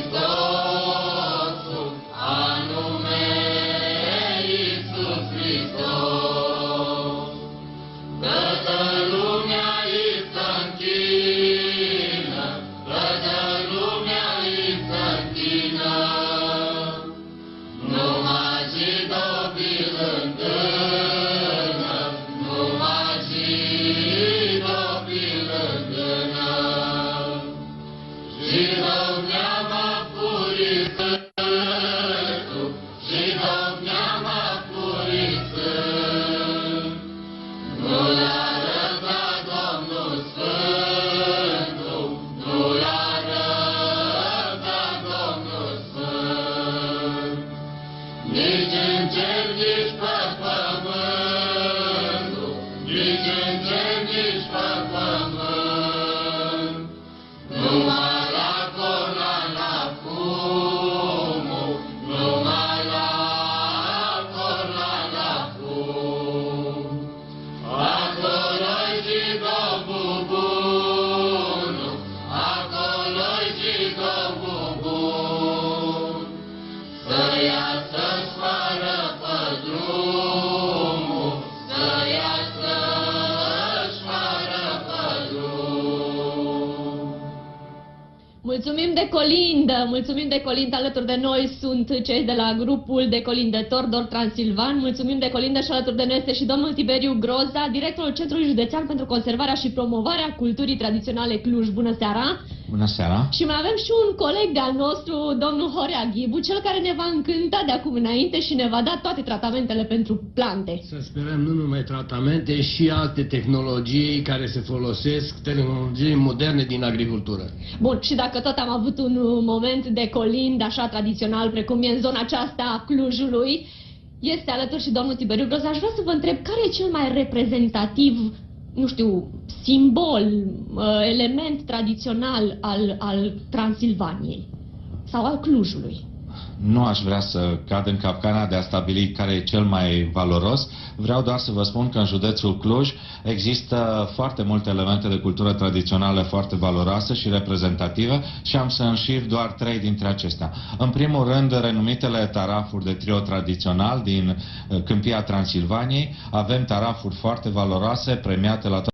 Hristosul, anume Iisus Hristos. Toată lumea îi se închină, toată lumea îi se închină. Numai Jidovii îndână, numai Jidovii îndână. Jidov neama Furisătul, Jidov neama Furisăt. Nu l-arăta Domnul Sfântul, nu l-arăta Domnul Sfânt. Nici în cer, nici pe pământul, nici în cer, nici pe pământ. Numai la Conan, la fumul, numai la Conan, la fum. Acolo-i Jidovul bunul, acolo-i Jidovul bun. Să iasă-și fară pe drumul, să iasă-și fară pe drum. Mulțumim de colindă, mulțumim de colindă. Alături de noi sunt cei de la grupul de colindători Dor Transilvan. Mulțumim de colindă și alături de noi este și domnul Tiberiu Groza, directorul Centrului Județean pentru Conservarea și Promovarea Culturii Tradiționale Cluj. Bună seara! Bună seara! Și mai avem și un coleg de-al nostru, domnul Horea Ghibu, cel care ne va încânta de acum înainte și ne va da toate tratamentele pentru plante. Să sperăm nu numai tratamente, și alte tehnologii care se folosesc, tehnologii moderne din agricultură. Bun, și dacă tot am avut un moment de colind așa tradițional, precum e în zona aceasta a Clujului, este alături și domnul Tiberiu Groza. Aș vrea să vă întreb care e cel mai reprezentativ, nu știu, simbol, element tradițional al Transilvaniei sau al Clujului? Nu aș vrea să cad în capcana de a stabili care e cel mai valoros. Vreau doar să vă spun că în județul Cluj există foarte multe elemente de cultură tradițională foarte valoroase și reprezentative și am să înșir doar 3 dintre acestea. În primul rând, renumitele tarafuri de trio tradițional din Câmpia Transilvaniei. Avem tarafuri foarte valoroase, premiate la